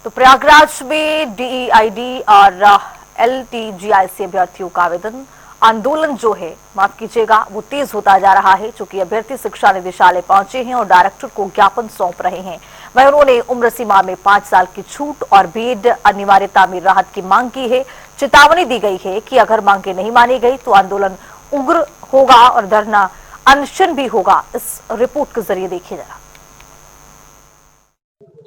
तो प्रयागराज में डीईआईडी और एलटीजीआईसी अभ्यर्थियों का आंदोलन जो है, माफ कीजिएगा, वो तेज होता जा रहा है, चूंकि अभ्यर्थी शिक्षा निदेशालय पहुंचे हैं और डायरेक्टर को ज्ञापन सौंप रहे हैं। वह उन्होंने उम्र सीमा में 5 साल की छूट और बीएड अनिवार्यता में राहत की मांग की है। चेतावनी दी गई है कि अगर मांगे नहीं मानी गई तो आंदोलन उग्र होगा और धरना अनशन भी होगा। इस रिपोर्ट के जरिए देखिए जरा।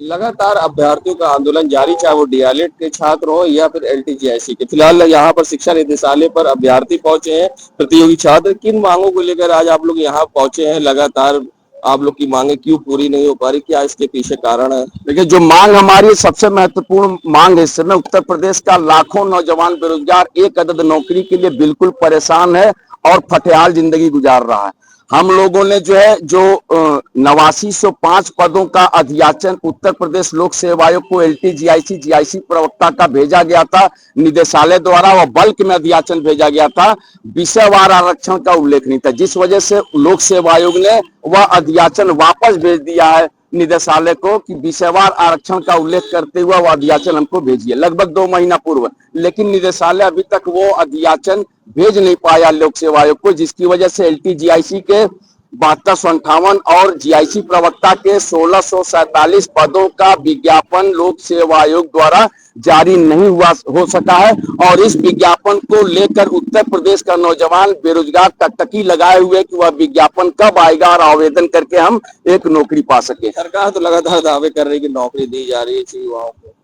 लगातार अभ्यर्थियों का आंदोलन जारी, चाहे वो डीएलएड के छात्र हो या फिर एलटीजीआईसी के। फिलहाल यहाँ पर शिक्षा निदेशालय पर अभ्यर्थी पहुंचे हैं, प्रतियोगी छात्र। किन मांगों को लेकर आज आप लोग यहाँ पहुंचे हैं? लगातार आप लोग की मांगे क्यों पूरी नहीं हो पा रही, क्या इसके पीछे कारण है? देखिए, जो मांग हमारी सबसे महत्वपूर्ण मांग है इस समय, उत्तर प्रदेश का लाखों नौजवान बेरोजगार एक अदद नौकरी के लिए बिल्कुल परेशान है और फटेहाल जिंदगी गुजार रहा है। हम लोगों ने जो है 8905 पदों का अध्याचन उत्तर प्रदेश लोक सेवा आयोग को एलटीजीआईसी जीआईसी प्रवक्ता का भेजा गया था निदेशालय द्वारा, वह बल्क में अध्याचन भेजा गया था। विषयवार आरक्षण का उल्लेख नहीं था, जिस वजह से लोक सेवा आयोग ने वह अध्याचन वापस भेज दिया है निदेशालय को कि विषयवार आरक्षण का उल्लेख करते हुए वह अध्याचन हमको भेजिए, लगभग 2 महीना पूर्व। लेकिन निदेशालय अभी तक वो अध्याचन भेज नहीं पाया लोक सेवा आयोग को, जिसकी वजह से एलटीजीआईसी के 7258 और जीआईसी प्रवक्ता के 1647 पदों का विज्ञापन लोक सेवा आयोग द्वारा जारी नहीं हो सका है। और इस विज्ञापन को लेकर उत्तर प्रदेश का नौजवान बेरोजगार टकटकी लगाए हुए कि वह विज्ञापन कब आएगा और आवेदन करके हम एक नौकरी पा सके। सरकार तो लगातार दावे कर रही है कि नौकरी दी जा रही है युवाओं को।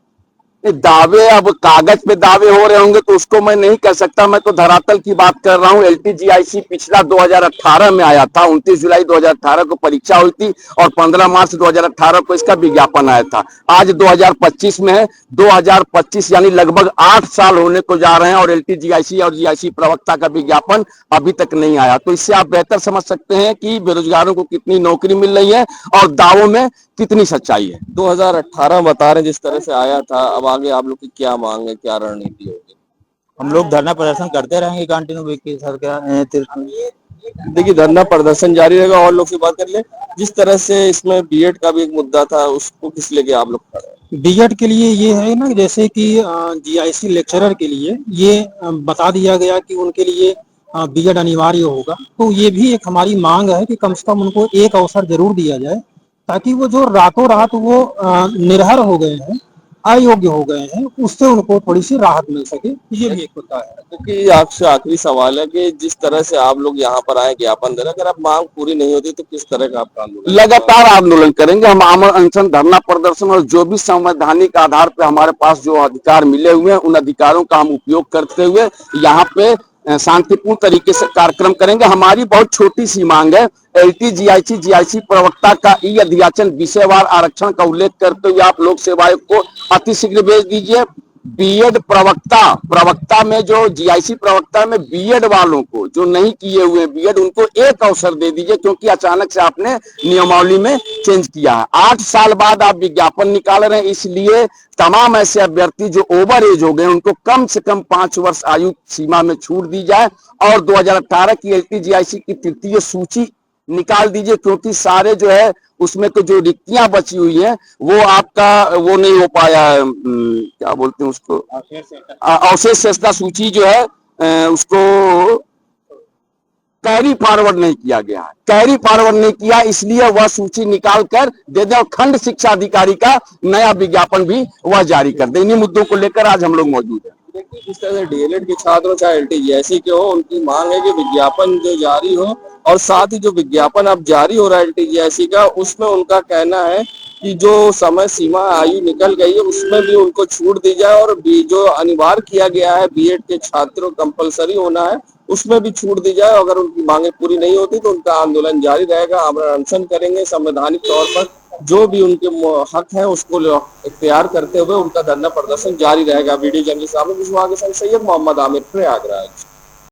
दावे अब कागज पे दावे हो रहे होंगे तो उसको मैं नहीं कह सकता, मैं तो धरातल की बात कर रहा हूँ। एलटीजीआईसी पिछला 2018 में आया था, 29 जुलाई 2018 को परीक्षा हुई थी और 15 मार्च 2018 को इसका विज्ञापन आया था। आज 2025 में है, 2025 यानी लगभग 8 साल होने को जा रहे हैं और एलटीजीआईसी और जीआईसी प्रवक्ता का विज्ञापन अभी तक नहीं आया। तो इससे आप बेहतर समझ सकते हैं कि बेरोजगारों को कितनी नौकरी मिल रही है और दावों में कितनी सच्चाई है। 2018 बता रहे जिस तरह से आया था, अब आगे आप लोग की क्या मांग है, क्या रणनीति होगी? हम लोग धरना प्रदर्शन करते रहेंगे कंटिन्यू वीक सरकार। देखिए, धरना प्रदर्शन जारी रहेगा। और लोग से बात कर ले, जिस तरह से इसमें बीएड का भी एक मुद्दा था, उसको किस लेके आप लोग खड़े हैं? बीएड के लिए ये है ना, जैसे कि जीआईसी लेक्चरर के लिए ये बता दिया गया कि उनके लिए बीएड अनिवार्य होगा। तो ये भी एक हमारी मांग है कि कम से कम उनको एक अवसर जरूर दिया जाए, ताकि वो जो रातों रात वो निर्भर हो गए हैं, अयोग्य हो गए हैं, उससे उनको थोड़ी सी राहत मिल सके। ये भी एक होता है। क्योंकि आपसे आखिरी सवाल है कि जिस तरह से आप लोग यहाँ पर आए ज्ञापन दे रहे, अगर आप मांग पूरी नहीं होती तो किस तरह का आपका आंदोलन? लगातार आंदोलन करेंगे हम, आमरण अनशन, धरना प्रदर्शन, और जो भी संवैधानिक आधार पर हमारे पास जो अधिकार मिले हुए हैं उन अधिकारों का हम उपयोग करते हुए यहाँ पे शांतिपूर्ण तरीके से कार्यक्रम करेंगे। हमारी बहुत छोटी सी मांग है, एलटीजीआईसी जीआईसी प्रवक्ता का ई अध्याचन विषयवार आरक्षण का उल्लेख करते हुए आप लोक सेवा आयोग को अतिशीघ्र भेज दीजिए। बीएड प्रवक्ता में जो जीआईसी प्रवक्ता में बीएड वालों को जो नहीं किए हुए बीएड, उनको एक अवसर दे दीजिए, क्योंकि अचानक से आपने नियमावली में चेंज किया है। 8 साल बाद आप विज्ञापन निकाल रहे हैं, इसलिए तमाम ऐसे अभ्यर्थी जो ओवर एज हो गए उनको कम से कम 5 वर्ष आयु सीमा में छूट दी जाए और 2018 की एलटीजीआईसी की तृतीय सूची निकाल दीजिए, क्योंकि सारे जो है उसमें तो जो रिक्तियां बची हुई हैं वो आपका वो नहीं हो पाया है, क्या बोलते हैं उसको, अवशेष शेषता सूची जो है उसको कैरी फॉरवर्ड नहीं किया गया है, कैरी फॉरवर्ड नहीं किया, इसलिए वह सूची निकाल कर दे दे और खंड शिक्षा अधिकारी का नया विज्ञापन भी वह जारी कर दे। इन्हीं मुद्दों को लेकर आज हम लोग मौजूद हैं। देखिए, जिस तरह से डीएलएड के छात्र हो चाहे एलटीजीआईसी के हो, उनकी मांग है कि विज्ञापन जो जारी हो, और साथ ही जो विज्ञापन अब जारी हो रहा है एलटीजीआईसी का, उसमें उनका कहना है कि जो समय सीमा आयु निकल गई है उसमें भी उनको छूट दी जाए, और जो अनिवार्य किया गया है बीएड के छात्रों कंपलसरी होना है उसमें भी छूट दी जाए। अगर उनकी मांगे पूरी नहीं होती तो उनका आंदोलन जारी रहेगा, आमरण अनशन करेंगे। संवैधानिक तौर पर जो भी उनके हक है उसको इख्तियार करते हुए उनका धरना प्रदर्शन जारी रहेगा। वीडियो जर्नलिस्ट आमिर के संग सैयद मोहम्मद आमिर, प्रयागराज।